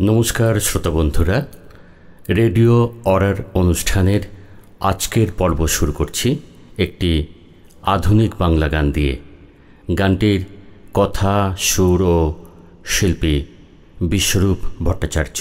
নমস্কার শ্রোতা বন্ধুরা, রেডিও অরার অনুষ্ঠানের আজকের পর্ব শুরু করছি একটি আধুনিক বাংলা গান দিয়ে। গানটির কথা, সুর ও শিল্পী বিশ্বরূপ ভট্টাচার্য।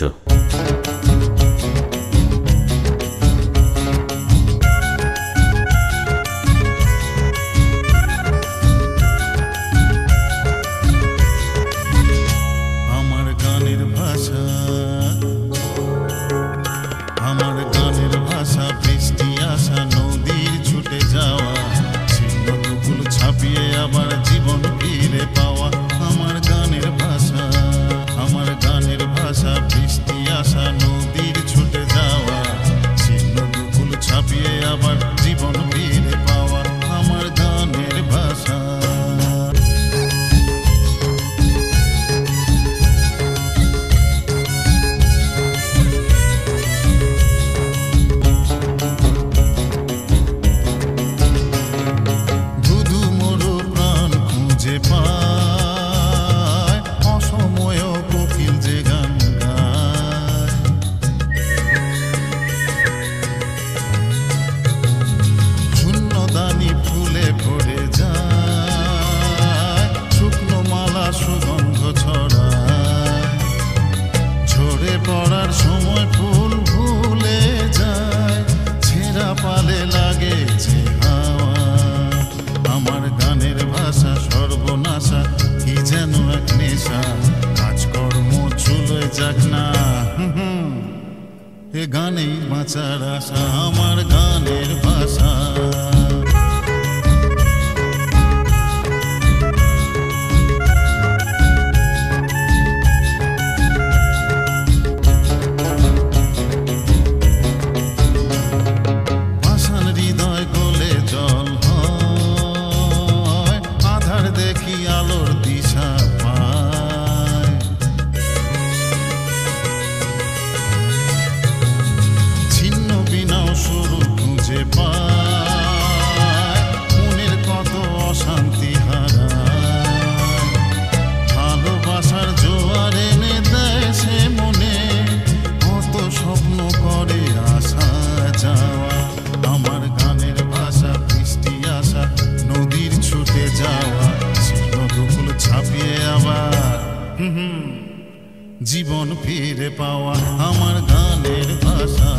জীবন ফিরে পাওয়া আমার গানের ভাষা।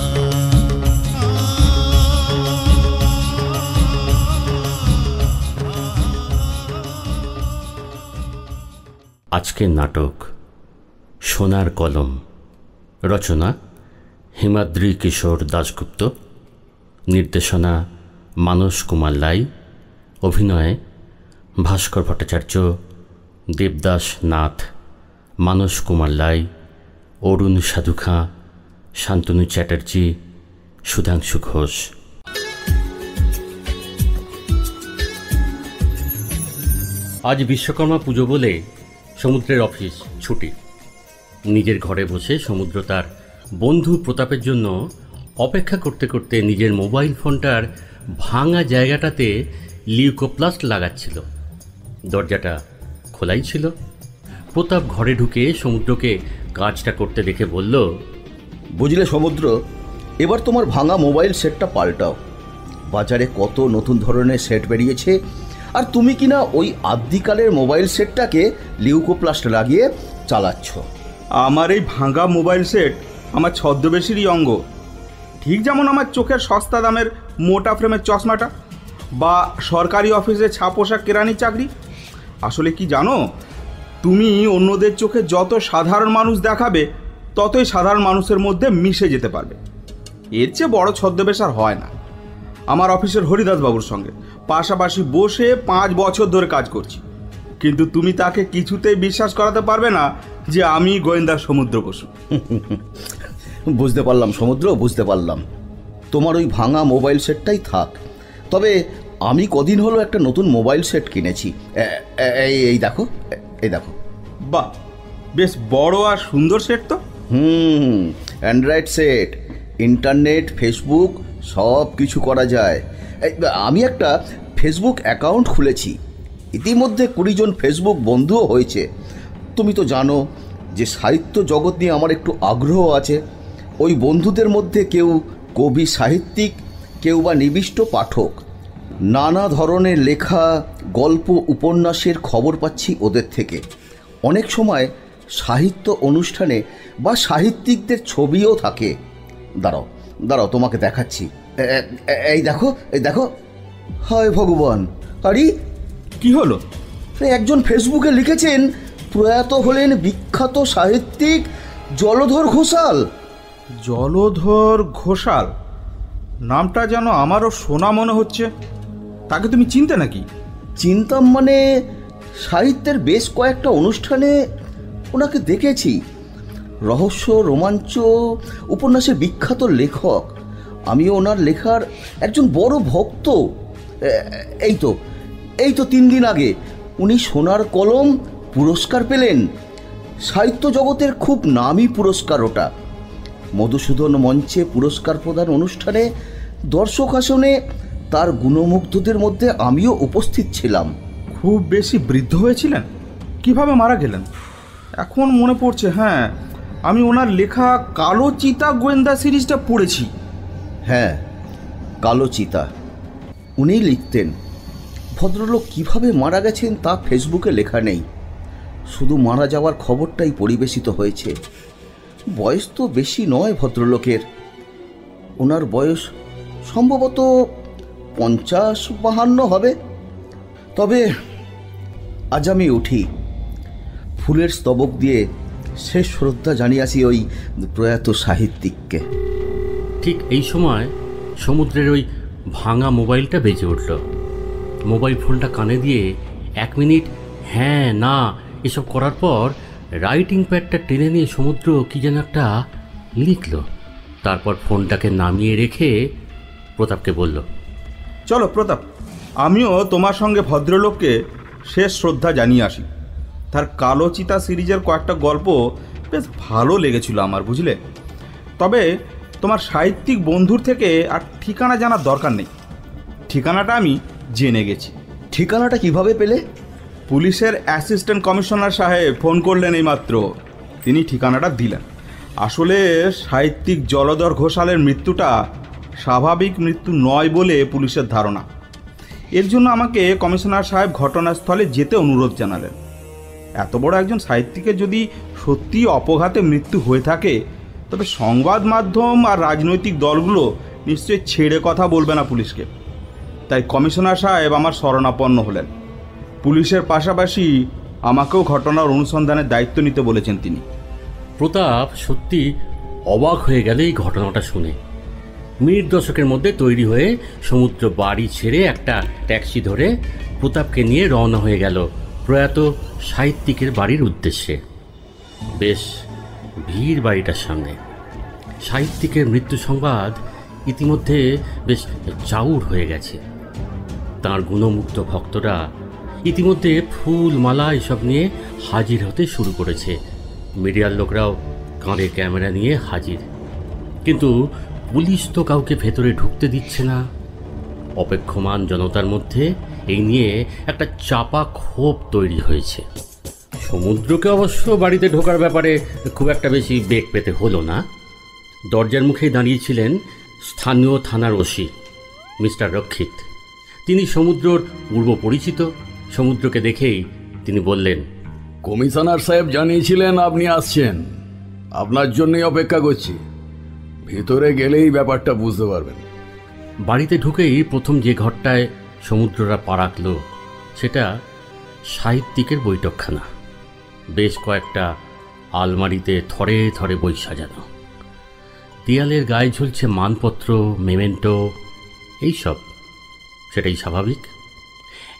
আজকের নাটক সোনার কলম, রচনা হিমাদ্রি কিশোর দাশগুপ্ত, নির্দেশনা মানস কুমার লাই, অভিনয়ে ভাস্কর ভট্টাচার্য, দেবদাস নাথ, মানস কুমার লাই, অরুণ সাধু খাঁ, শান্তনু চ্যাটার্জি, সুধাংশু ঘোষ। আজ বিশ্বকর্মা পুজো বলে সমুদ্রের অফিস ছুটি। নিজের ঘরে বসে সমুদ্র তার বন্ধু প্রতাপের জন্য অপেক্ষা করতে করতে নিজের মোবাইল ফোনটার ভাঙা জায়গাটাতে লিউকোপ্লাস্ট লাগাচ্ছিল। দরজাটা খোলাই ছিল। প্রতাপ ঘরে ঢুকে সমুদ্রকে কাজটা করতে দেখে বলল, বুঝলে সমুদ্র, এবার তোমার ভাঙা মোবাইল সেটটা পাল্টাও। বাজারে কত নতুন ধরনের সেট বেরিয়েছে, আর তুমি কিনা ওই আদ্যিকালের মোবাইল সেটটাকে লিউকোপ্লাস্ট লাগিয়ে চালাচ্ছ। আমার এই ভাঙা মোবাইল সেট আমার ছদ্মবেশীরই অঙ্গ। ঠিক যেমন আমার চোখের সস্তা দামের মোটা ফ্রেমের চশমাটা বা সরকারি অফিসে ছাপোষা কেরানির চাকরি। আসলে কি জানো, তুমি অন্যদের চোখে যত সাধারণ মানুষ দেখাবে ততই সাধারণ মানুষের মধ্যে মিশে যেতে পারবে। এর চেয়ে বড় ছদ্মবেশ আর হয় না। আমার অফিসের হরিদাসবাবুর সঙ্গে পাশাপাশি বসে 5 বছর ধরে কাজ করছি, কিন্তু তুমি তাকে কিছুতেই বিশ্বাস করাতে পারবে না যে আমি গোয়েন্দা সমুদ্র বসু। বুঝতে পারলাম সমুদ্র, বুঝতে পারলাম। তোমার ওই ভাঙা মোবাইল সেটটাই থাক। তবে আমি কদিন হলো একটা নতুন মোবাইল সেট কিনেছি। এই দেখো, এই দেখো। বাহ, বেশ বড় আর সুন্দর সেট তো। অ্যান্ড্রয়েড সেট, ইন্টারনেট, ফেসবুক সব কিছু করা যায়। আমি একটা ফেসবুক অ্যাকাউন্ট খুলেছি। ইতিমধ্যে 20 জন ফেসবুক বন্ধুও হয়েছে। তুমি তো জানো যে সাহিত্য জগৎ নিয়ে আমার একটু আগ্রহ আছে। ওই বন্ধুদের মধ্যে কেউ কবি সাহিত্যিক, কেউ বা নিবিষ্ট পাঠক। নানা ধরনের লেখা, গল্প, উপন্যাসের খবর পাচ্ছি ওদের থেকে। অনেক সময় সাহিত্য অনুষ্ঠানে বা সাহিত্যিকদের ছবিও থাকে। দাঁড়াও দাঁড়াও, তোমাকে দেখাচ্ছি। এই দেখো, এই দেখো। হায় ভগবান, আরে কি হলো? একজন ফেসবুকে লিখেছেন, প্রয়াত হলেন বিখ্যাত সাহিত্যিক জলধর ঘোষাল। জলধর ঘোষাল নামটা যেন আমারও শোনা মনে হচ্ছে। তাকে তুমি চিনতে নাকি? চিনতাম মানে সাহিত্যের বেশ কয়েকটা অনুষ্ঠানে ওনাকে দেখেছি। রহস্য, রোমাঞ্চ উপন্যাসের বিখ্যাত লেখক। আমিও ওনার লেখার একজন বড় ভক্ত। এই তো 3 দিন আগে উনি সোনার কলম পুরস্কার পেলেন। সাহিত্য জগতের খুব নামী পুরস্কার ওটা। মধুসূদন মঞ্চে পুরস্কার প্রদান অনুষ্ঠানে দর্শক আসনে তার গুণমুগ্ধদের মধ্যে আমিও উপস্থিত ছিলাম। খুব বেশি বৃদ্ধ হয়েছিলেন? কিভাবে মারা গেলেন? এখন মনে পড়ছে, হ্যাঁ, আমি ওনার লেখা কালো চিতা গোয়েন্দা সিরিজটা পড়েছি। হ্যাঁ, কালো চিতা। উনি লিখতেন। ভদ্রলোক কিভাবে মারা গেছেন তা ফেসবুকে লেখা নেই, শুধু মারা যাওয়ার খবরটাই পরিবেশিত হয়েছে। বয়স তো বেশি নয় ভদ্রলোকের। ওনার বয়স সম্ভবত 50-52 হবে। তবে আজ আমি উঠি, ফুলের স্তবক দিয়ে শেষ শ্রদ্ধা জানিয়াছি ওই প্রয়াত সাহিত্যিককে। ঠিক এই সময় সমুদ্রের ওই ভাঙা মোবাইলটা বেজে উঠল। মোবাইল ফোনটা কানে দিয়ে 1 মিনিট হ্যাঁ না এসব করার পর রাইটিং প্যাডটা টেনে নিয়ে সমুদ্র কি যেন একটা লিখল। তারপর ফোনটাকে নামিয়ে রেখে প্রতাপকে বলল, চলো প্রতাপ, আমিও তোমার সঙ্গে ভদ্রলোককে শেষ শ্রদ্ধা জানিয়ে আসি। তার কালো চিতা সিরিজের কয়েকটা গল্প বেশ ভালো লেগেছিল আমার, বুঝলে। তবে তোমার সাহিত্যিক বন্ধুর থেকে আর ঠিকানা জানার দরকার নেই। ঠিকানাটা আমি জেনে গেছি। ঠিকানাটা কিভাবে পেলে? পুলিশের অ্যাসিস্ট্যান্ট কমিশনার সাহেব ফোন করলেন এইমাত্র, তিনি ঠিকানাটা দিলেন। আসলে সাহিত্যিক জলধর ঘোষালের মৃত্যুটা স্বাভাবিক মৃত্যু নয় বলে পুলিশের ধারণা। এর জন্য আমাকে কমিশনার সাহেব ঘটনাস্থলে যেতে অনুরোধ জানালেন। এত বড় একজন সাহিত্যিকের যদি সত্যি অপঘাতে মৃত্যু হয়ে থাকে, তবে সংবাদ মাধ্যম আর রাজনৈতিক দলগুলো নিশ্চয়ই ছেড়ে কথা বলবে না পুলিশকে। তাই কমিশনার সাহেব আমার শরণাপন্ন হলেন। পুলিশের পাশাপাশি আমাকেও ঘটনার অনুসন্ধানের দায়িত্ব নিতে বলেছেন তিনি। প্রতাপ সত্যি অবাক হয়ে গেল এই ঘটনাটা শুনে। মিনিট 10-এর মধ্যে তৈরি হয়ে সমুদ্র বাড়ি ছেড়ে একটা ট্যাক্সি ধরে প্রতাপকে নিয়ে রওনা হয়ে গেল প্রয়াত সাহিত্যিকের বাড়ির উদ্দেশ্যে। বেশ ভিড় বাড়িটার সামনে। সাহিত্যিকের মৃত্যু সংবাদ ইতিমধ্যে বেশ চাউর হয়ে গেছে। তাঁর গুণমুগ্ধ ভক্তরা ইতিমধ্যে ফুল, মালা এসব নিয়ে হাজির হতে শুরু করেছে। মিডিয়ার লোকরাও কাঁধে ক্যামেরা নিয়ে হাজির। কিন্তু পুলিশ তো কাউকে ভেতরে ঢুকতে দিচ্ছে না। অপেক্ষমান জনতার মধ্যে এই নিয়ে একটা চাপা ক্ষোভ তৈরি হয়েছে। সমুদ্রকে অবশ্য বাড়িতে ঢোকার ব্যাপারে খুব একটা বেশি বেগ পেতে হলো না। দরজার মুখেই দাঁড়িয়েছিলেন স্থানীয় থানার ওসি মিস্টার রক্ষিত। তিনি সমুদ্রর পূর্ব পরিচিত। সমুদ্রকে দেখেই তিনি বললেন, কমিশনার সাহেব জানিয়েছিলেন আপনি আসছেন, আপনার জন্যই অপেক্ষা করছি। ভিতরে গেলেই ব্যাপারটা বুঝতে পারবেন। বাড়িতে ঢুকেই প্রথম যে ঘরটায় সমুদ্ররা পা রাখল সেটা সাহিত্যিকের বৈঠকখানা। বেশ কয়েকটা আলমারিতে থরে থরে বই সাজানো। দেয়ালের গায়ে ঝুলছে মানপত্র, মেমেন্টো এইসব। সেটাই স্বাভাবিক।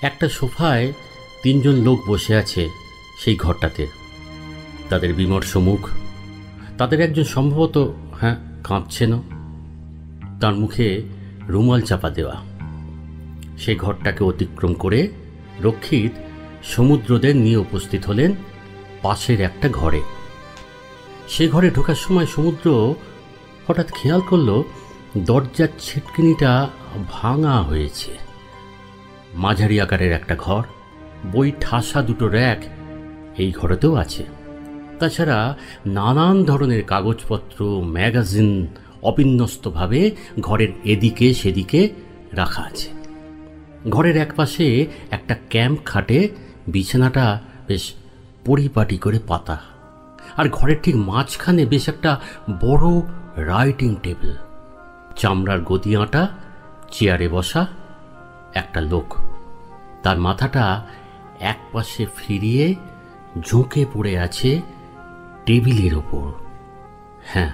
একটা সোফায় 3 জন লোক বসে আছে সেই ঘরটাতে। তাদের বিমর্ষ মুখ। তাদের একজন সম্ভবত কাঁদছেন। তার মুখে রুমাল চাপা দেওয়া। সেই ঘরটাকে অতিক্রম করে রক্ষিত সমুদ্রদের নিয়ে উপস্থিত হলেন পাশের একটা ঘরে। সে ঘরে ঢোকার সময় সমুদ্র হঠাৎ খেয়াল করল দরজার ছিটকিনিটা ভাঙা হয়েছে। মাঝারি আকারের একটা ঘর, বই ঠাসা 2টো র্যাক এই ঘরেতেও আছে। তাছাড়া নানান ধরনের কাগজপত্র, ম্যাগাজিন অবিন্যস্তভাবে ঘরের এদিকে সেদিকে রাখা আছে। ঘরের একপাশে একটা ক্যাম্প খাটে বিছানাটা বেশ পরিপাটি করে পাতা, আর ঘরের ঠিক মাঝখানে বেশ একটা বড় রাইটিং টেবিল, চামড়ার গদি আঁটা চেয়ারে বসা একটা লোক, তার মাথাটা একপাশে ফিরিয়ে ঝুঁকে পড়ে আছে টেবিলের ওপর। হ্যাঁ,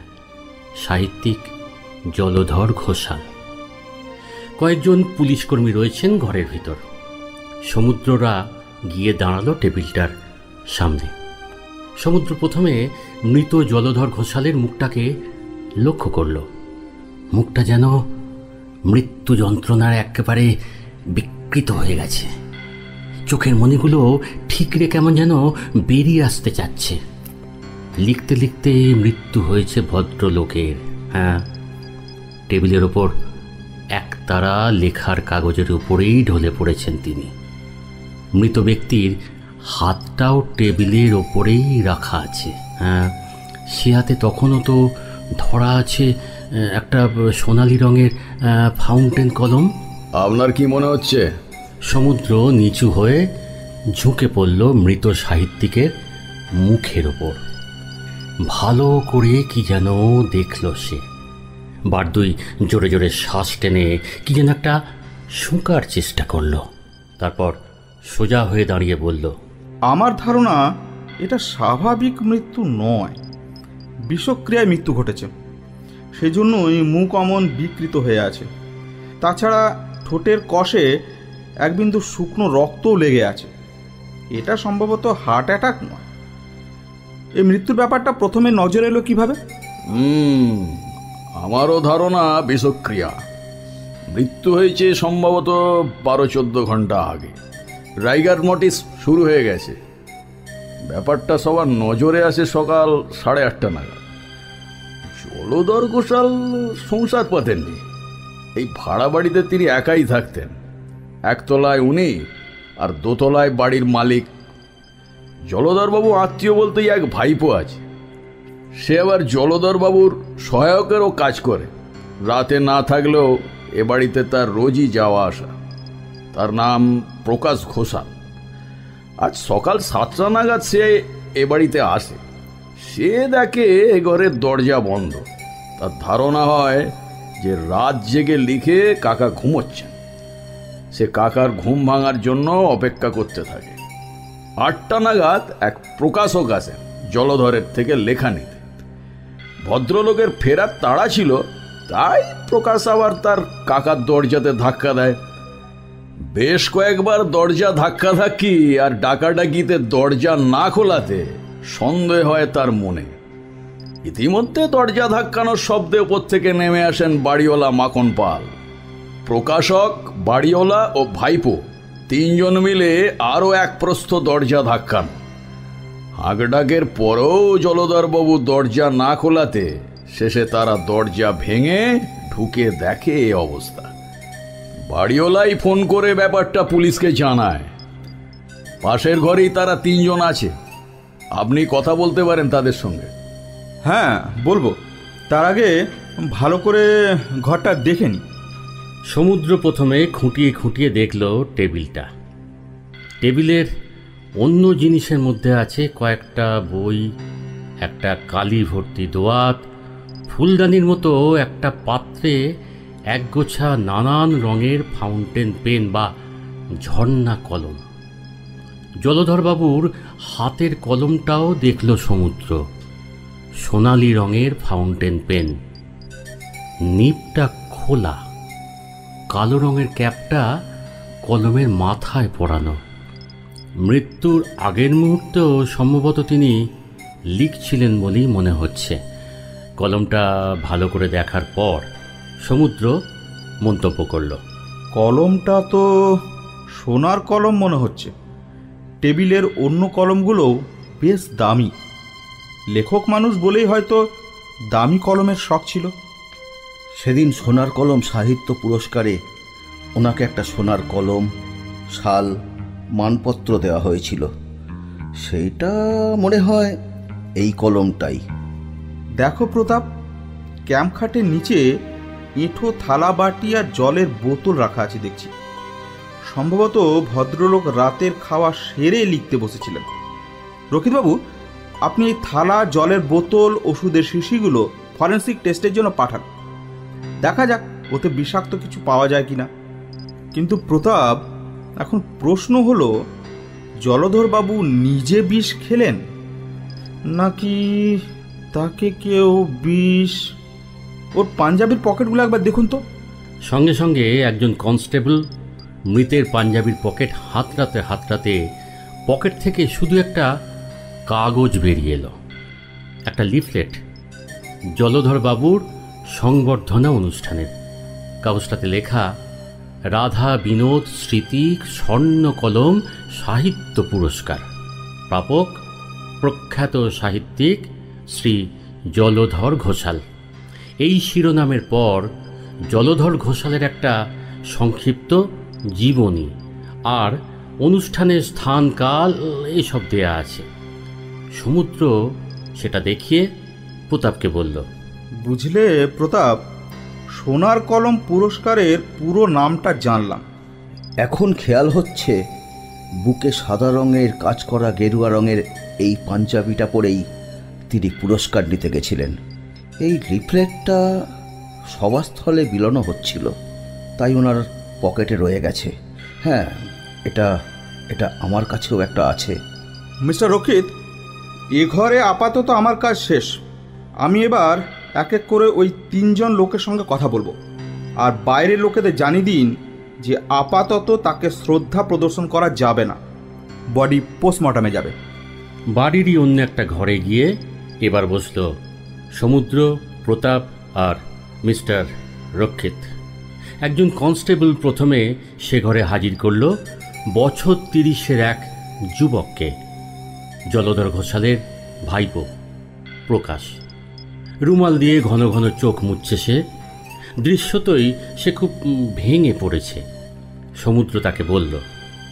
সাহিত্যিক জলধর ঘোষাল। কয়েকজন পুলিশকর্মী রয়েছেন ঘরের ভিতর। সমুদ্ররা গিয়ে দাঁড়ালো টেবিলটার সামনে। সমুদ্র প্রথমে মৃত জলধর ঘোষালের মুখটাকে লক্ষ্য করল। মুখটা যেন মৃত্যু যন্ত্রণার একেবারে বিকৃত হয়ে গেছে। চোখের মণিগুলো ঠিকরে কেমন যেন বেরিয়ে আসতে চাচ্ছে। লিখতে লিখতে মৃত্যু হয়েছে ভদ্রলোকের। হ্যাঁ, টেবিলের ওপর একতারা লেখার কাগজের উপরেই ঢলে পড়েছেন তিনি। মৃত ব্যক্তির হাতটাও টেবিলের ওপরেই রাখা আছে। হ্যাঁ, সে হাতে তখনও তো ধরা আছে একটা সোনালি রঙের ফাউন্টেন কলম। আপনার কি মনে হচ্ছে? সমুদ্র নিচু হয়ে ঝুঁকে পড়ল মৃত সাহিত্যিকের মুখের ওপর। ভালো করে কি যেন দেখল সে। বারদুই জোরে জোরে শ্বাস টেনে কি যেন একটা শুঁকার চেষ্টা করল। তারপর সোজা হয়ে দাঁড়িয়ে বলল, আমার ধারণা এটা স্বাভাবিক মৃত্যু নয়, বিষক্রিয়ায় মৃত্যু ঘটেছে। সেই জন্যই মুখ অমন বিকৃত হয়ে আছে। তাছাড়া ঠোঁটের কষে এক বিন্দু শুকনো রক্তও লেগে আছে। এটা সম্ভবত হার্ট অ্যাটাক নয়। এই মৃত্যুর ব্যাপারটা প্রথমে নজরে এলো কিভাবে? আমারও ধারণা বিষক্রিয়া। মৃত্যু হয়েছে সম্ভবত 12-14 ঘন্টা আগে। রাইগার মোটিস শুরু হয়ে গেছে। ব্যাপারটা সবার নজরে আসে সকাল 8:30 নাগাদ। জলধর ঘোষাল সংসার পাতেননি। এই ভাড়া বাড়িতে তিনি একাই থাকতেন। একতলায় উনি আর দোতলায় বাড়ির মালিক। জলধরবাবু আত্মীয় বলতেই এক ভাইপো আছে। সে আবার জলধরবাবুর সহায়কেরও কাজ করে। রাতে না থাকলেও এ বাড়িতে তার রোজই যাওয়া আসা। তার নাম প্রকাশ ঘোষাল। আজ সকাল 7টা নাগাদ সে এ বাড়িতে আসে। সে দেখে এ ঘরের দরজা বন্ধ। তার ধারণা হয় যে রাত জেগে লিখে কাকা ঘুমোচ্ছেন। সে কাকার ঘুম ভাঙার জন্য অপেক্ষা করতে থাকে। 8টা নাগাদ এক প্রকাশক আসেন জলধরের থেকে লেখা নিতে। ভদ্রলোকের ফেরার তাড়া ছিল, তাই প্রকাশ আবার তার কাকার দরজাতে ধাক্কা দেয়। বেশ কয়েকবার দরজা ধাক্কাধাক্কি আর ডাকাডাকিতে দরজা না খোলাতে সন্দেহ হয় তার মনে। ইতিমধ্যে দরজা ধাক্কানোর শব্দে উপর থেকে নেমে আসেন বাড়িওয়ালা মাখন পাল। প্রকাশক, বাড়িওয়ালা ও ভাইপো 3 জন মিলে আরও এক প্রস্থ দরজা ধাক্কান। হাঁকডাকের পরেও জলধরবাবু দরজা না খোলাতে শেষে তারা দরজা ভেঙে ঢুকে দেখে এই অবস্থা। বাড়িওয়ালাই ফোন করে ব্যাপারটা পুলিশকে জানায়। পাশের ঘরেই তারা 3 জন আছে। আপনি কথা বলতে পারেন তাদের সঙ্গে। হ্যাঁ, বলবো। তার আগে ভালো করে ঘরটা দেখে নি। সমুদ্র প্রথমে খুঁটিয়ে খুঁটিয়ে দেখল টেবিলটা। টেবিলের অন্য জিনিসের মধ্যে আছে কয়েকটা বই, একটা কালি ভর্তি দোয়াত, ফুলদানির মতো একটা পাত্রে একগোছা নানান রঙের ফাউন্টেন পেন বা ঝর্ণা কলম। জলধরবাবুর হাতের কলমটাও দেখল সমুদ্র। সোনালি রঙের ফাউন্টেন পেন, নিবটা খোলা, কালো রঙের ক্যাপটা কলমের মাথায় পরানো। মৃত্যুর আগের মুহূর্তেও সম্ভবত তিনি লিখছিলেন বলেই মনে হচ্ছে। কলমটা ভালো করে দেখার পর সমুদ্র মন্তব্য করল, কলমটা তো সোনার কলম মনে হচ্ছে। টেবিলের অন্য কলমগুলোও বেশ দামি। লেখক মানুষ বলেই হয়তো দামি কলমের শখ ছিল। সেদিন সোনার কলম সাহিত্য পুরস্কারে ওনাকে একটা সোনার কলম, শাল, মানপত্র দেওয়া হয়েছিল। সেইটা মনে হয় এই কলমটাই। দেখো প্রতাপ, ক্যাম্প খাটের নিচে এঁঠো থালা বাটি আর জলের বোতল রাখা আছে দেখছি। সম্ভবত ভদ্রলোক রাতের খাওয়া সেরে লিখতে বসেছিলেন। রক্ষিতবাবু, আপনি এই থালা, জলের বোতল, ওষুধের শিশিগুলো ফরেন্সিক টেস্টের জন্য পাঠান। দেখা যাক ওতে বিষাক্ত কিছু পাওয়া যায় কিনা। কিন্তু প্রতাপ, এখন প্রশ্ন হলো, জলধরবাবু নিজে বিষ খেলেন নাকি তাকে কেউ বিষ? ওর পাঞ্জাবির পকেটগুলো একবার দেখুন তো। সঙ্গে সঙ্গে একজন কনস্টেবল মৃতের পাঞ্জাবির পকেট হাতড়াতে পকেট থেকে শুধু একটা কাগজ বেরিয়ে এলো, একটা লিফলেট, জলধরবাবুর সংবর্ধনা অনুষ্ঠানের। কাগজটাতে লেখা, রাধা বিনোদ স্মৃতি স্বর্ণ কলম সাহিত্য পুরস্কার, প্রাপক প্রখ্যাত সাহিত্যিক শ্রী জলধর ঘোষাল। এই শিরোনামের পর জলধর ঘোষালের একটা সংক্ষিপ্ত জীবনী আর অনুষ্ঠানের স্থান কাল এসব দেয়া আছে। সমুদ্র সেটা দেখিয়ে প্রতাপকে বলল, বুঝলে প্রতাপ, সোনার কলম পুরস্কারের পুরো নামটা জানলাম। এখন খেয়াল হচ্ছে বুকে সাদা রঙের কাজ করা গেরুয়া রঙের এই পাঞ্জাবিটা পরেই তিনি পুরস্কার নিতে গেছিলেন। এই লিফলেটটা সভাস্থলে বিলোনো হচ্ছিল, তাই ওনার পকেটে রয়ে গেছে। হ্যাঁ, এটা এটা আমার কাছেও একটা আছে। মিস্টার রক্ষিত, এ ঘরে আপাতত আমার কাজ শেষ। আমি এবার এক এক করে ওই 3 জন লোকের সঙ্গে কথা বলবো, আর বাইরের লোকেদের জানিয়ে দিন যে আপাতত তাকে শ্রদ্ধা প্রদর্শন করা যাবে না, বডি পোস্টমর্টমে যাবে। বাড়িরই অন্য একটা ঘরে গিয়ে এবার বসল সমুদ্র, প্রতাপ আর মিস্টার রক্ষিত। একজন কনস্টেবল প্রথমে সে ঘরে হাজির করল বছর 30-এর এক যুবককে, জলধর ঘোষালের ভাইপো প্রকাশ। রুমাল দিয়ে ঘন ঘন চোখ মুছছে সে। দৃশ্যতই সে খুব ভেঙে পড়েছে। সমুদ্র তাকে বলল,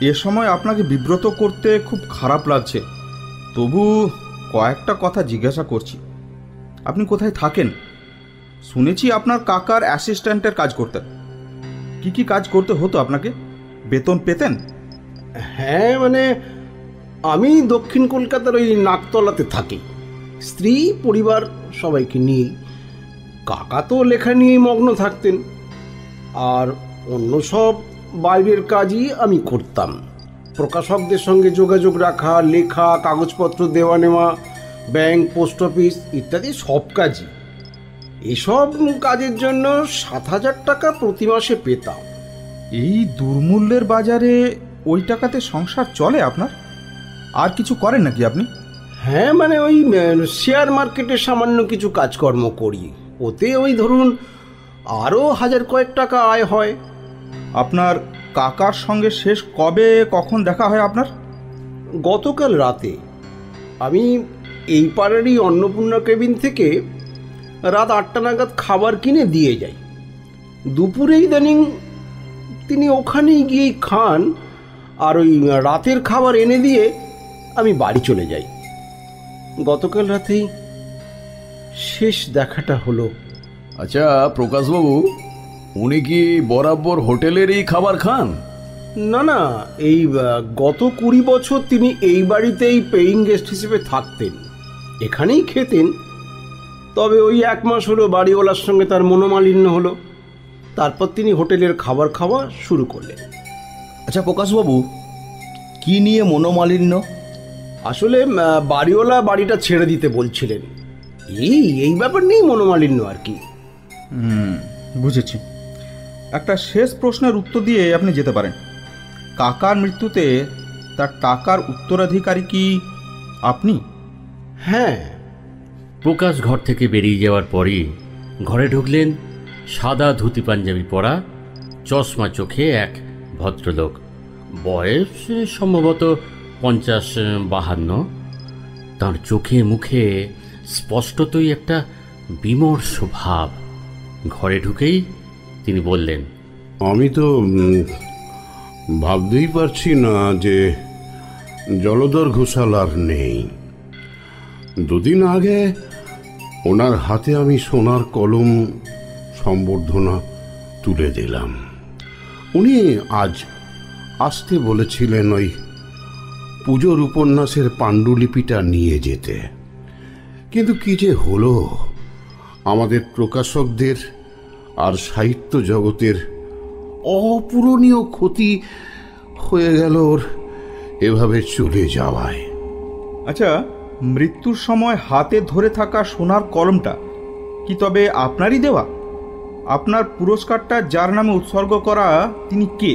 এ সময় আপনাকে বিব্রত করতে খুব খারাপ লাগছে, তবু কয়েকটা কথা জিজ্ঞাসা করছি। আপনি কোথায় থাকেন? শুনেছি আপনার কাকার অ্যাসিস্ট্যান্টের কাজ করতেন। কি কি কাজ করতে হতো আপনাকে? বেতন পেতেন? হ্যাঁ, মানে আমি দক্ষিণ কলকাতার ওই নাকতলাতে থাকি, স্ত্রী পরিবার সবাইকে নিয়েই। কাকা তো লেখা নিয়েই মগ্ন থাকতেন, আর অন্য সব বাইরের কাজই আমি করতাম। প্রকাশকদের সঙ্গে যোগাযোগ রাখা, লেখা, কাগজপত্র দেওয়া নেওয়া, ব্যাংক, পোস্ট অফিস ইত্যাদি সব কাজই। এসব কাজের জন্য 7,000 টাকা প্রতি মাসে পেতাম। এই দুর্মূল্যের বাজারে ওই টাকাতে সংসার চলে আপনার? আর কিছু করেন নাকি আপনি? হ্যাঁ, মানে ওই শেয়ার মার্কেটে সামান্য কিছু কাজকর্ম করি, ওতে ওই ধরুন আরও 1000 কয়েক টাকা আয় হয়। আপনার কাকার সঙ্গে শেষ কবে কখন দেখা হয় আপনার? গতকাল রাতে। আমি এই পাড়ারই অন্নপূর্ণা কেবিন থেকে রাত 8টা নাগাদ খাবার কিনে দিয়ে যাই। দুপুরে ইদানিং তিনি ওখানেই গিয়েই খান, আর ওই রাতের খাবার এনে দিয়ে আমি বাড়ি চলে যাই। গতকাল রাতেই শেষ দেখাটা হলো। আচ্ছা প্রকাশবাবু, উনি কি বরাবর হোটেলেরই খাবার খান? না না, এই গত 20 বছর তিনি এই বাড়িতেই পেইং গেস্ট হিসেবে থাকতেন, এখানেই খেতেন। তবে ওই 1 মাস হলো বাড়িওয়ালার সঙ্গে তার মনোমালিন্য হলো, তারপর তিনি হোটেলের খাবার খাওয়া শুরু করলেন। আচ্ছা প্রকাশবাবু, কি নিয়ে মনোমালিন্য? আসলে বাড়িওয়ালা বাড়িটা ছেড়ে দিতে বলছিলেন, এই ব্যাপার নিয়েই মনোমালিন্য আর কি। বুঝেছি। একটা শেষ প্রশ্নের উত্তর দিয়ে আপনি যেতে পারেন। কাকার মৃত্যুতে তার টাকার উত্তরাধিকারী কি আপনি? হ্যাঁ। প্রকাশ ঘর থেকে বেরিয়ে যাওয়ার পরই ঘরে ঢুকলেন সাদা ধুতি পাঞ্জাবি পরা, চশমা চোখে এক ভদ্রলোক। বয়স সম্ভবত 50-52। তাঁর চোখে মুখে স্পষ্টতই একটা বিমর্ষ ভাব। ঘরে ঢুকেই তিনি বললেন, আমি তো ভাবতেই পারছি না যে জলধর ঘোষাল আর নেই। দুদিন আগে ওনার হাতে আমি সোনার কলম সম্বর্ধনা তুলে দিলাম। উনি আজ আসতে বলেছিলেন ওই পুজোর উপন্যাসের পাণ্ডুলিপিটা নিয়ে যেতে। কিন্তু কি যে হলো, আমাদের প্রকাশকদের আর সাহিত্য জগতের অপূরণীয় ক্ষতি হয়ে গেল ওর এভাবে চলে যাওয়ায়। আচ্ছা, মৃত্যুর সময় হাতে ধরে থাকা সোনার কলমটা কি তবে আপনারই দেওয়া? আপনার পুরস্কারটা যার নামে উৎসর্গ করা তিনি কে?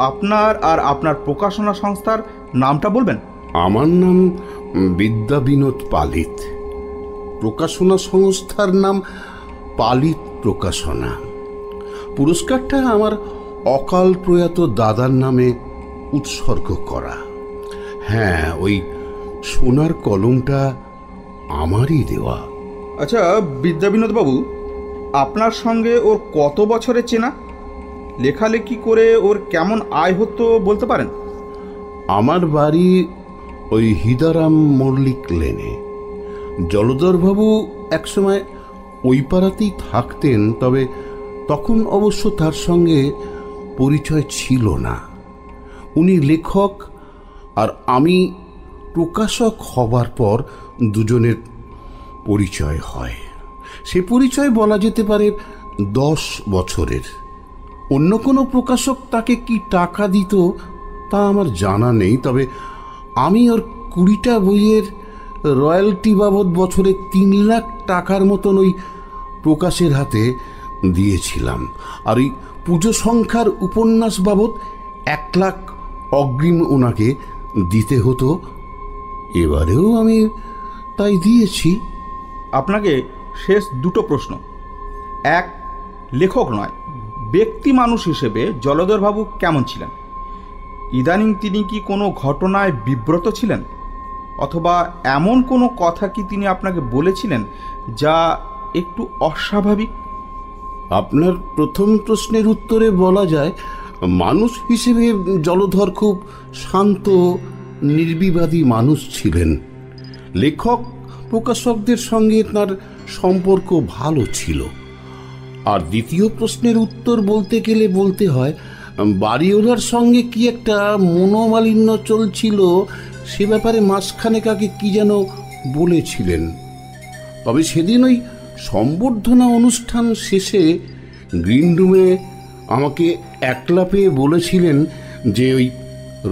আপনার আর আপনার প্রকাশনা সংস্থার নামটা বলবেন? আমার নাম বিদ্যাবিনোদ পালিত। প্রকাশনা সংস্থার নাম পালিত প্রকাশনা। পুরস্কারটা আমার অকাল প্রয়াত দাদার নামে উৎসর্গ করা। হ্যাঁ, ওই সোনার কলমটা আমারই দেওয়া। আচ্ছা বিদ্যাবিনোদ বাবু, আপনার সঙ্গে ওর কত বছরে চেনা? লেখালেখি করে ওর কেমন আয় হতো বলতে পারেন? আমার বাড়ি ওই হিদারাম মল্লিক লেনে। জলধরবাবু একসময় ওই পাড়াতেই থাকতেন, তবে তখন অবশ্য তার সঙ্গে পরিচয় ছিল না। উনি লেখক আর আমি প্রকাশক হবার পর দুজনের পরিচয় হয়। সে পরিচয় বলা যেতে পারে 10 বছরের। অন্য কোনো প্রকাশক তাকে কি টাকা দিত তা আমার জানা নেই, তবে আমি ওর 20টা বইয়ের রয়্যালটি বাবদ বছরে 3 লাখ টাকার মতন ওই প্রকাশের হাতে দিয়েছিলাম। আর ওই পুজো সংখ্যার উপন্যাস বাবদ 1 লাখ অগ্রিম ওনাকে দিতে হতো। এবারেও আমি তাই দিয়েছি। আপনাকে শেষ দুটো প্রশ্ন। এক, লেখক নয় ব্যক্তি মানুষ হিসেবে জলধরবাবু কেমন ছিলেন? ইদানিং তিনি কি কোনো ঘটনায় বিব্রত ছিলেন, অথবা এমন কোনো কথা কি তিনি আপনাকে বলেছিলেন যা একটু অস্বাভাবিক? আপনার প্রথম প্রশ্নের উত্তরে বলা যায়, মানুষ হিসেবে জলধর খুব শান্ত নির্বিবাদী মানুষ ছিলেন। লেখক প্রকাশকদের সঙ্গে তার সম্পর্ক ভালো ছিল। আর দ্বিতীয় প্রশ্নের উত্তর বলতে গেলে বলতে হয়, বাড়িওয়ালার সঙ্গে কি একটা মনোমালিন্য চলছিল, সে ব্যাপারে মাসখানেক আগে কি যেন বলেছিলেন। তবে সেদিন ওই সম্বর্ধনা অনুষ্ঠান শেষে গ্রিন রুমে আমাকে একলা পেয়ে বলেছিলেন যে ওই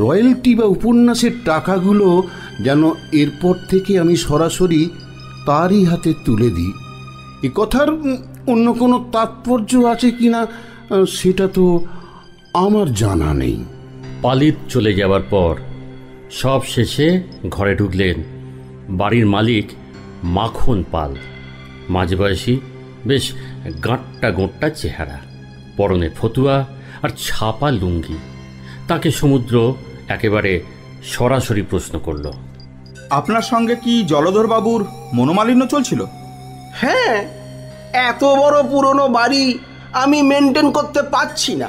রয়্যালটি বা উপন্যাসের টাকাগুলো যেন এরপর থেকে আমি সরাসরি তারই হাতে তুলে দিই। এ কথার অন্য কোনো তাৎপর্য আছে কিনা সেটা তো আমার জানা নেই। পালিত চলে যাওয়ার পর সব শেষে ঘরে ঢুকলেন বাড়ির মালিক মাখন পাল। মাঝবয়সী, বেশ গাঁট্টা গোঁট্টা চেহারা, পরনে ফতুয়া আর ছাপা লুঙ্গি। তাকে সমুদ্র একেবারে সরাসরি প্রশ্ন করল, আপনার সঙ্গে কি জলধরবাবুর মনোমালিন্য চলছিল? হ্যাঁ, এত বড় পুরনো বাড়ি আমি মেনটেন করতে পারছি না।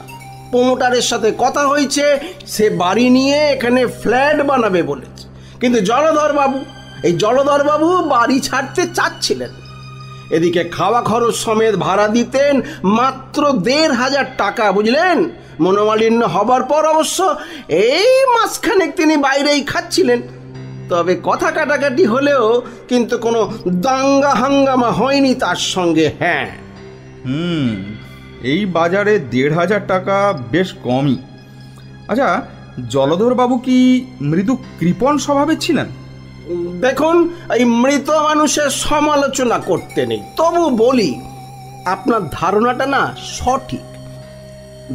প্রমোটারের সাথে কথা হয়েছে, সে বাড়ি নিয়ে এখানে ফ্ল্যাট বানাবে বলেছে। কিন্তু জলধরবাবু বাড়ি ছাড়তে চাচ্ছিলেন। এদিকে খাওয়া খরচ সমেত ভাড়া দিতেন মাত্র 1,500 টাকা, বুঝলেন? মনোমালিন্য হবার পর অবশ্য এই মাসখানেক তিনি বাইরেই খাচ্ছিলেন। তবে কথা কাটাকাটি হলেও কিন্তু কোনো দাঙ্গা হাঙ্গামা হয়নি তার সঙ্গে। হ্যাঁ, এই বাজারে 1,500 টাকা বেশ কমই। আচ্ছা, জলধরবাবু কি মৃদু কৃপণ স্বভাবের ছিলেন? দেখুন, এই মৃত মানুষের সমালোচনা করতে নেই, তবু বলি আপনার ধারণাটা না সঠিক।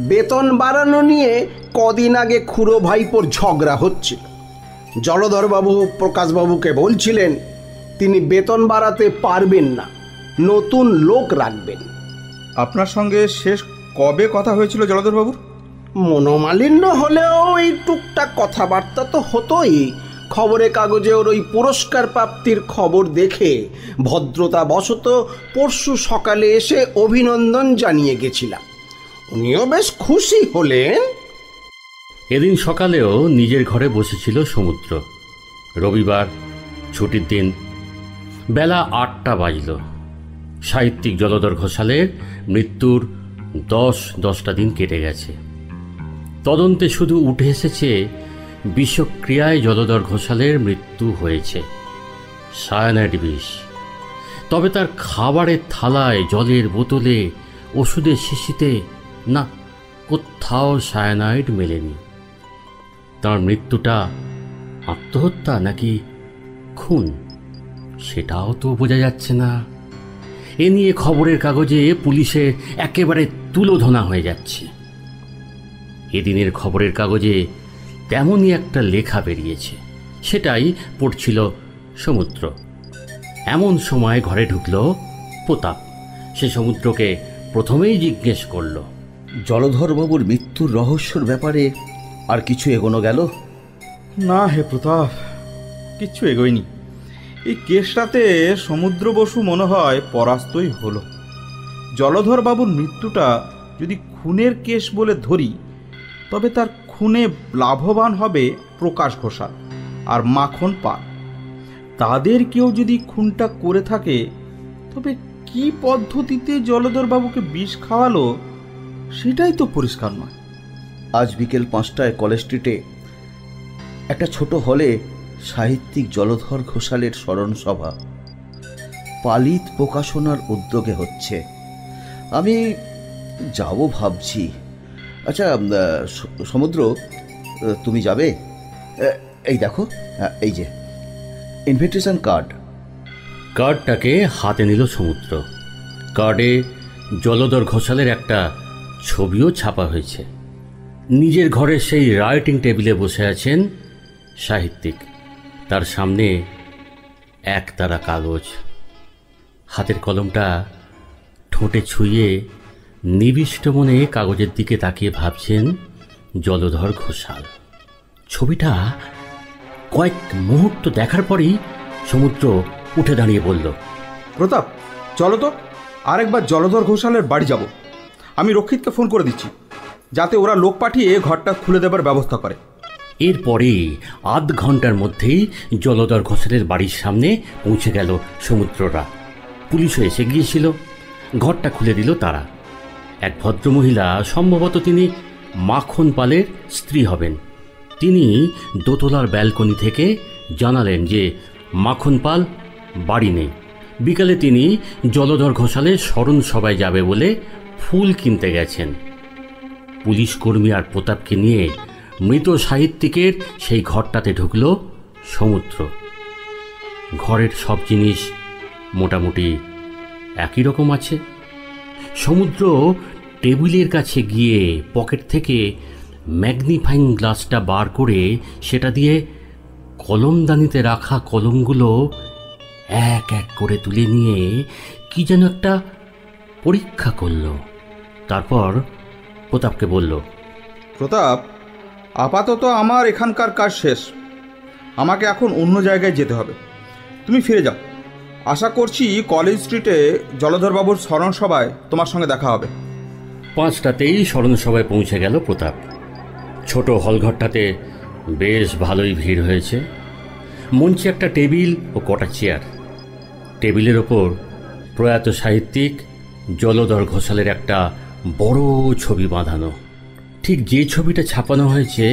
বেতন বাড়ানো নিয়ে কদিন আগে খুড়ো ভাইপোর ঝগড়া হচ্ছিল। জলধরবাবু প্রকাশবাবুকে বলছিলেন তিনি বেতন বাড়াতে পারবেন না, নতুন লোক রাখবেন। আপনার সঙ্গে শেষ কবে কথা হয়েছিল জলধরবাবুর? মনোমালিন্য হলেও এই টুকটাক কথাবার্তা তো হতোই। খবরে কাগজে ওর ওই পুরস্কার প্রাপ্তির খবর দেখে ভদ্রতা বশত পরশু সকালে এসে অভিনন্দন জানিয়ে গেছিলাম। উনিও বেশ খুশি হলেন। এদিন সকালেও নিজের ঘরে বসেছিল সমুদ্র। রবিবার, ছুটির দিন, বেলা 8টা বাজল। সাহিত্যিক জলধর ঘোষালের মৃত্যুর 10টা দিন কেটে গেছে। তদন্তে শুধু উঠে এসেছে বিষক্রিয়ায় জলধর ঘোষালের মৃত্যু হয়েছে, সায়ানাইড বিষ। তবে তার খাবারের থালায়, জলের বোতলে, ওষুধের শিশিতে না, কোথাও সায়ানাইড মেলেনি। তার মৃত্যুটা আত্মহত্যা নাকি খুন সেটাও তো বোঝা যাচ্ছে না। এ নিয়ে খবরের কাগজে পুলিশের একেবারে তুলোধনা হয়ে যাচ্ছে। এদিনের খবরের কাগজে তেমনই একটা লেখা বেরিয়েছে, সেটাই পড়ছিল সমুদ্র। এমন সময় ঘরে ঢুকল প্রতাপ। সে সমুদ্রকে প্রথমেই জিজ্ঞেস করল, জলধরবাবুর মৃত্যুর রহস্যর ব্যাপারে আর কিছু এগোনো গেল? না হে প্রতাপ, কিচ্ছু এগোয়নি। এই কেসটাতে সমুদ্র বসু মনে হয় পরাস্তই হলো। জলধর বাবুর মৃত্যুটা যদি খুনের কেস বলে ধরি, তবে তার খুনে লাভবান হবে প্রকাশ ঘোষাল আর মাখন পাল। তাদের কেউ যদি খুনটা করে থাকে, তবে কি পদ্ধতিতে জলধর বাবুকে বিষ খাওয়ালো সেটাই তো পরিষ্কার নয়। আজ বিকেল 5টায় কলেজ স্ট্রিটে একটা ছোট হলে সাহিত্যিক জলধর ঘোষালের স্মরণ সভা পালিত প্রকাশনার উদ্যোগে হচ্ছে। আমি যাব ভাবছি। আচ্ছা সমুদ্র, তুমি যাবে? এই দেখো, এই যে ইনভিটেশন কার্ড। কার্ডটাকে হাতে নিল সমুদ্র। কার্ডে জলধর ঘোষালের একটা ছবিও ছাপা হয়েছে। নিজের ঘরের সেই রাইটিং টেবিলে বসে আছেন সাহিত্যিক। তার সামনে একতারা কাগজ। হাতের কলমটা ঠোঁটে ছুঁয়ে নিবিষ্ট মনে কাগজের দিকে তাকিয়ে ভাবছেন জলধর ঘোষাল। ছবিটা কয়েক মুহূর্ত দেখার পরেই সমুদ্র উঠে দাঁড়িয়ে বলল, প্রতাপ, চলো তো আরেকবার জলধর ঘোষালের বাড়ি যাব। আমি রক্ষিতকে ফোন করে দিচ্ছি, যাতে ওরা লোক পাঠিয়ে ঘরটা খুলে দেবার ব্যবস্থা করে। এরপরে আধ ঘন্টার মধ্যেই জলধর ঘোষালের বাড়ির সামনে পৌঁছে গেল সমুদ্ররা। পুলিশও এসে গিয়েছিল। ঘরটা খুলে দিল তারা। এক ভদ্রমহিলা, সম্ভবত তিনি মাখন পালের স্ত্রী হবেন, তিনি দোতলার ব্যালকনি থেকে জানালেন যে মাখন পাল বাড়ি নেই। বিকালে তিনি জলধর ঘোষালের স্মরণ সভায় যাবে বলে ফুল কিনতে গেছেন। পুলিশ কর্মী আর প্রতাপকে নিয়ে মৃত সাহিত্যিকের সেই ঘরটাতে ঢুকল সমুদ্র। ঘরের সব জিনিস মোটামুটি একই রকম আছে। সমুদ্র টেবিলের কাছে গিয়ে পকেট থেকে ম্যাগনিফাইং গ্লাসটা বার করে সেটা দিয়ে কলমদানিতে রাখা কলমগুলো এক এক করে তুলে নিয়ে কি যেন একটা পরীক্ষা করল। তারপর প্রতাপকে বলল, প্রতাপ, আপাতত আমার এখানকার কাজ শেষ। আমাকে এখন অন্য জায়গায় যেতে হবে। তুমি ফিরে যাও। আশা করছি কলেজ স্ট্রিটে জলধরবাবুর স্মরণ সভায় তোমার সঙ্গে দেখা হবে। 5টাতেই স্মরণ সভায় পৌঁছে গেল প্রতাপ। ছোট হলঘরটাতে বেশ ভালোই ভিড় হয়েছে। মঞ্চে একটা টেবিল ও কটা চেয়ার। টেবিলের ওপর প্রয়াত সাহিত্যিক জলধর ঘোষালের একটা বড় ছবি বাঁধানো, ঠিক যে ছবিটা ছাপানো হয়েছে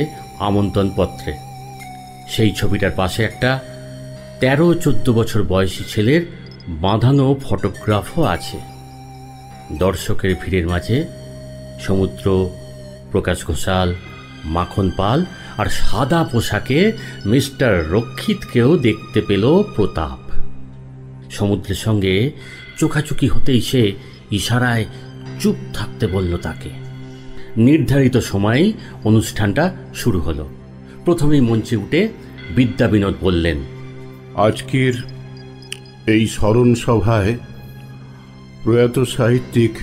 আমন্ত্রণপত্রে। সেই ছবিটার পাশে একটা 13-14 বছর বয়সী ছেলের বাঁধানো ফটোগ্রাফও আছে। দর্শকের ভিড়ের মাঝে সমুদ্র, প্রকাশ ঘোষাল, মাখন পাল আর সাদা পোশাকে মিস্টার রক্ষিতকেও দেখতে পেল প্রতাপ। সমুদ্রের সঙ্গে চোখাচোখি হতেই সে ইশারায় চুপ থাকতে বলল তাকে। নির্ধারিত সময়েই অনুষ্ঠানটা শুরু হলো। প্রথমেই মঞ্চে উঠে বিদ্যা বিনোদ বললেন, আজকের এই স্মরণ সভায় প্রয়াত সাহিত্যিক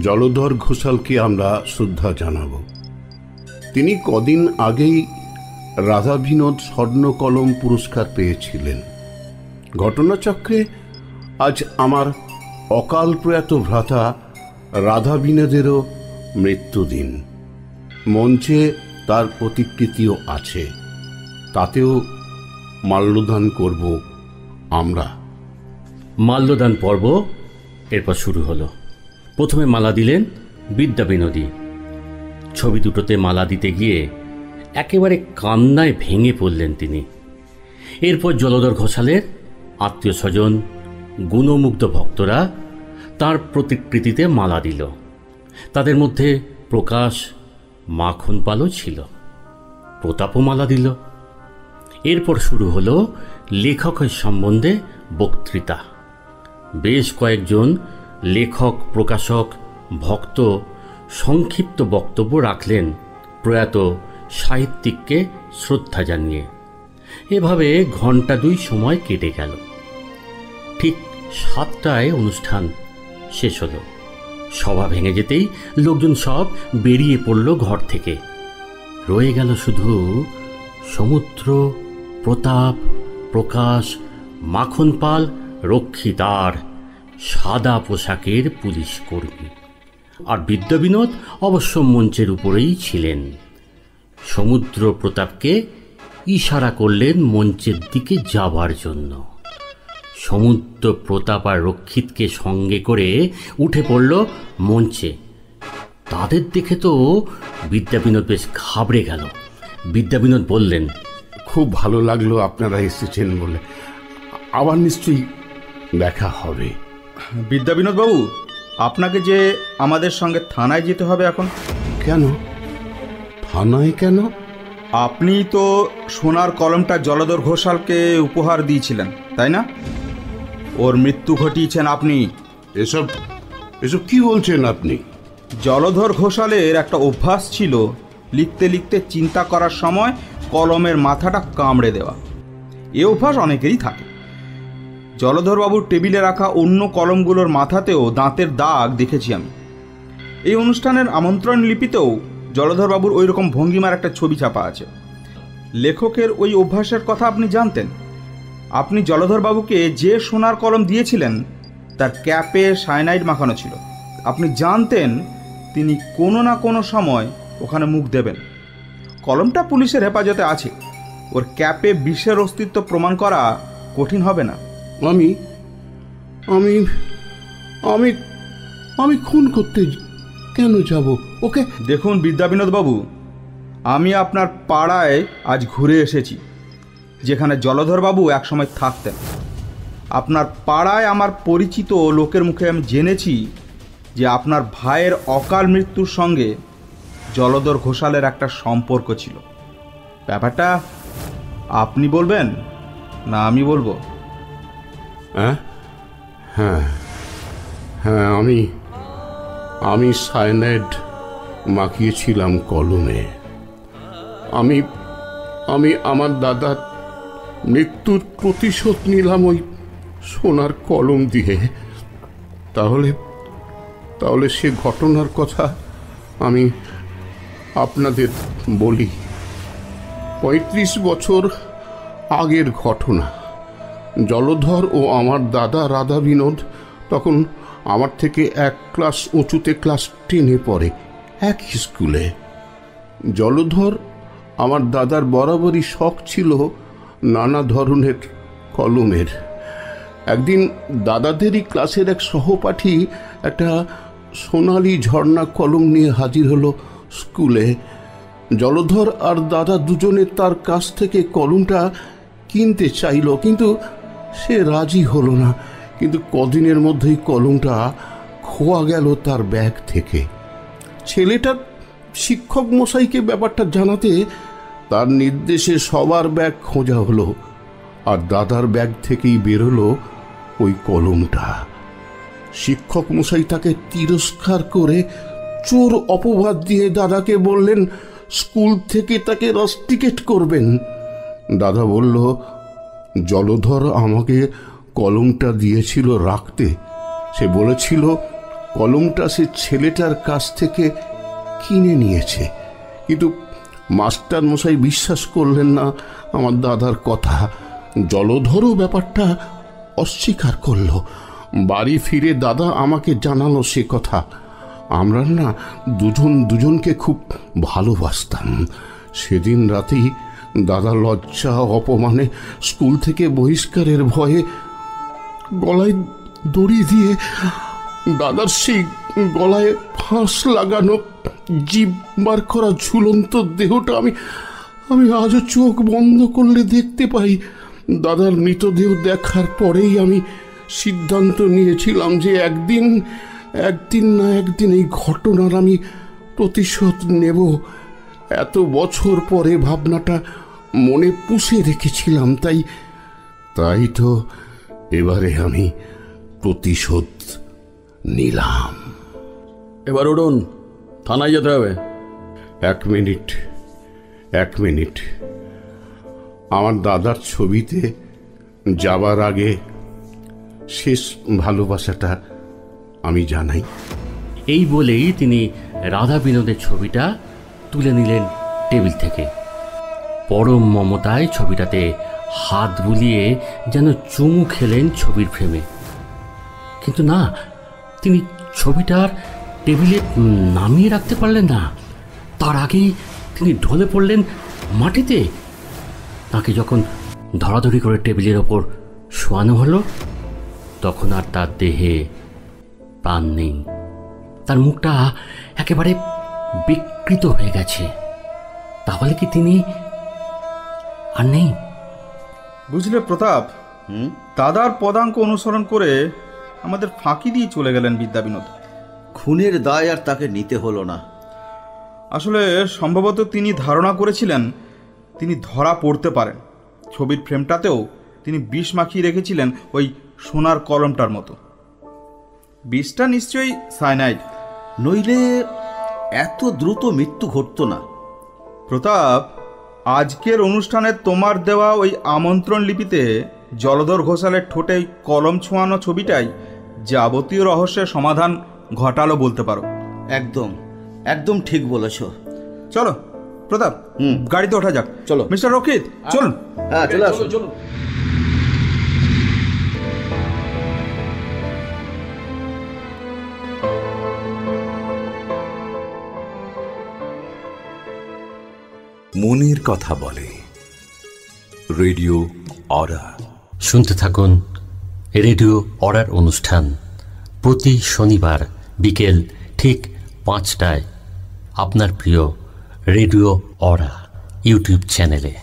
জলধর ঘোষালকে আমরা শ্রদ্ধা জানাব। তিনি কদিন আগেই রাধা বিনোদ স্বর্ণকলম পুরস্কার পেয়েছিলেন। ঘটনাচক্রে আজ আমার অকাল প্রয়াত ভ্রাতা রাধা বিনোদেরও মৃত্যুদিন। মঞ্চে তার প্রতিকৃতিও আছে, তাতেও মাল্যদান করব আমরা। মাল্যদান পর্ব এরপর শুরু হলো। প্রথমে মালা দিলেন বিদ্যা বিনোদী। ছবি দুটোতে মালা দিতে গিয়ে একেবারে কান্নায় ভেঙে পড়লেন তিনি। এরপর জলধর ঘোষালের আত্মীয় স্বজন, গুণমুগ্ধ ভক্তরা তার প্রতিকৃতিতে মালা দিল। তাদের মধ্যে প্রকাশ, মাখন পালও ছিল। প্রতাপও মালা দিল। এরপর শুরু হলো লেখকের সম্বন্ধে বক্তৃতা। বেশ কয়েকজন লেখক, প্রকাশক, ভক্ত সংক্ষিপ্ত বক্তব্য রাখলেন প্রয়াত সাহিত্যিককে শ্রদ্ধা জানিয়ে। এভাবে ঘণ্টা 2 সময় কেটে গেল। ঠিক 7টায় অনুষ্ঠান শেষ হলো। সভা ভেঙে যেতেই লোকজন সব বেরিয়ে পড়ল ঘর থেকে। রয়ে গেল শুধু সমুদ্র, প্রতাপ, প্রকাশ, মাখন পাল, রক্ষিতার সাদা পোশাকের পুলিশ কর্মী। আর বিদ্যা বিনোদ অবশ্য মঞ্চের উপরেই ছিলেন। সমুদ্র প্রতাপকে ইশারা করলেন মঞ্চের দিকে যাবার জন্য। সমুদ্র প্রতাপ আর রক্ষিতকে সঙ্গে করে উঠে পড়ল মঞ্চে। তাদের দেখে তো বিদ্যা বিনোদ বেশ ঘাবড়ে গেল। বিদ্যা বিনোদ বললেন, খুব ভালো লাগলো আপনারা এসেছেন বলে। আবার নিশ্চয়ই দেখা হবে। বিদ্যা বিনোদ বাবু, আপনাকে যে আমাদের সঙ্গে থানায় যেতে হবে এখন। কেন থানায় কেন? আপনি তো সোনার কলমটা জলধর ঘোষালকে উপহার দিয়েছিলেন, তাই না? ওর মৃত্যু ঘটিয়েছেন আপনি। এসব এসব কি বলছেন আপনি? জলধর ঘোষালের একটা অভ্যাস ছিল লিখতে লিখতে চিন্তা করার সময় কলমের মাথাটা কামড়ে দেওয়া। এ অভ্যাস অনেকেরই থাকে। জলধরবাবুর টেবিলে রাখা অন্য কলমগুলোর মাথাতেও দাঁতের দাগ দেখেছি আমি। এই অনুষ্ঠানের আমন্ত্রণ লিপিতেও জলধরবাবুর ওই রকম ভঙ্গিমার একটা ছবি ছাপা আছে। লেখকের ওই অভ্যাসের কথা আপনি জানতেন? আপনি জলধরবাবুকে যে সোনার কলম দিয়েছিলেন তার ক্যাপে সায়ানাইড মাখানো ছিল। আপনি জানতেন তিনি কোনো না কোনো সময় ওখানে মুখ দেবেন। কলমটা পুলিশের হেফাজতে আছে। ওর ক্যাপে বিষের অস্তিত্ব প্রমাণ করা কঠিন হবে না। আমি আমি আমি আমি খুন করতে কেন যাব ওকে? দেখুন বিদ্যা বিনোদ বাবু, আমি আপনার পাড়ায় আজ ঘুরে এসেছি, যেখানে জলধরবাবু একসময় থাকতেন। আপনার পাড়ায় আমার পরিচিত লোকের মুখে আমি জেনেছি যে আপনার ভাইয়ের অকাল মৃত্যুর সঙ্গে জলধর ঘোষালের একটা সম্পর্ক ছিল। ব্যাপারটা আপনি বলবেন না আমি বলবো? হ্যাঁ হ্যাঁ হ্যাঁ আমি সায়ানাইড মাখিয়েছিলাম কলমে। আমি আমি আমার দাদার মৃত্যুর প্রতিশোধ নিলাম ওই সোনার কলম দিয়ে। তাহলে সে ঘটনার কথা আমি আপনাদের বলি। 35 বছর আগের ঘটনা। জলধর ও আমার দাদা রাধা বিনোদ তখন আমার থেকে 1 ক্লাস উঁচুতে ক্লাস 10-এ পড়ে, একই স্কুলে। জলধর আমার দাদার বরাবরই শখ ছিল নানা ধরনের কলমের। একদিন দাদাদেরই ক্লাসের এক সহপাঠী একটা সোনালি ঝর্ণা কলম নিয়ে হাজির হলো স্কুলে। জলধর আর দাদা দুজনে তার কাছ থেকে কলমটা কিনতে চাইল, কিন্তু সে রাজি হলো না। কিন্তু কদিনের মধ্যেই কলমটা খোয়া গেল তার ব্যাগ থেকে। ছেলেটার শিক্ষক মশাইকে ব্যাপারটা জানাতে তার নির্দেশে সবার ব্যাগ খোঁজা হলো, আর দাদার ব্যাগ থেকেই বেরোলো ওই কলমটা। শিক্ষক মশাই তাকে তিরস্কার করে চোর অপবাদ দিয়ে দাদাকে বললেন স্কুল থেকে তাকে রাস্টিকেট করবেন। দাদা বলল, জলধর আমাকে কলমটা দিয়েছিল রাখতে। সে বলেছিল কলমটা সে ছেলেটার কাছ থেকে কিনে নিয়েছে। কিন্তু মাস্টার মশাই বিশ্বাস করলেন না আমার দাদার কথা। জলধরও ব্যাপারটা অস্বীকার করল। বাড়ি ফিরে দাদা আমাকে জানালো সে কথা। আমরা না দুজনকে খুব ভালোবাসতাম। সেদিন রাতেই দাদা লজ্জা অপমানে স্কুল থেকে বহিষ্কারের ভয়ে গলায় দড়ি দিয়ে দাদার সেই গলায় ফাঁস লাগানো জিভ বার করা ঝুলন্ত দেহটা আমি আজও চোখ বন্ধ করলে দেখতে পাই। দাদার মৃতদেহ দেখার পরেই আমি সিদ্ধান্ত নিয়েছিলাম যে একদিন না একদিন এই ঘটনার আমি প্রতিশোধ নেব। এত বছর পরে ভাবনাটা মনে পুষে রেখেছিলাম, তাই তো এবারে আমি প্রতিশোধ নিলাম। এবার উঠুন, থানায় যেতে হবে। এক মিনিট আমার দাদার ছবিতে যাবার আগে শেষ ভালোবাসাটা আমি জানাই। এই বলেই তিনি রাধা বিনোদের ছবিটা তুলে নিলেন টেবিল থেকে। পরম মমতায় ছবিটাতে হাত বুলিয়ে যেন চুমু খেলেন ছবির ফ্রেমে। কিন্তু না, তিনি ছবিটার টেবিলে নামিয়ে রাখতে পারলেন না। তার আগেই তিনি ঢলে পড়লেন মাটিতে। তাকে যখন ধরাধরি করে টেবিলের ওপর শোয়ানো হলো, তখন আর তার দেহে প্রাণ নেই। তার মুখটা একেবারে বিকৃত হয়ে গেছে। তাহলে কি তিনি আর নেই? বুঝলে প্রতাপ, দাদার পদাঙ্ক অনুসরণ করে আমাদের ফাঁকি দিয়ে চলে গেলেন বিদ্যাবিনোদ। খুনের দায় আর তাকে নিতে হলো না। আসলে সম্ভবত তিনি ধারণা করেছিলেন তিনি ধরা পড়তে পারেন। ছবির ফ্রেমটাতেও তিনি বিষ মাখিয়ে রেখেছিলেন ওই সোনার কলমটার মতো। বিষটা নিশ্চয়ই সায়ানাইড, নইলে এত দ্রুত মৃত্যু ঘটতো না। প্রতাপ, আজকের অনুষ্ঠানে তোমার দেওয়া ওই আমন্ত্রণ লিপিতে জলধর ঘোষালের ঠোঁটে কলম ছোঁয়ানো ছবিটাই যাবতীয় রহস্যের সমাধান ঘটালো বলতে পারো। একদম ঠিক বলেছ। চলো প্রতাপ, গাড়িতে ওঠা যাক। চলো মিস্টার রক্ষিত, চলুন। হ্যাঁ, চলে আসুন। চলুন। মনের কথা বলে রেডিও অরা। শুনতে থাকুন রেডিও অরার অনুষ্ঠান প্রতি শনিবার বিকেল ঠিক 5টায় আপনার প্রিয় রেডিও অরা ইউটিউব চ্যানেলে।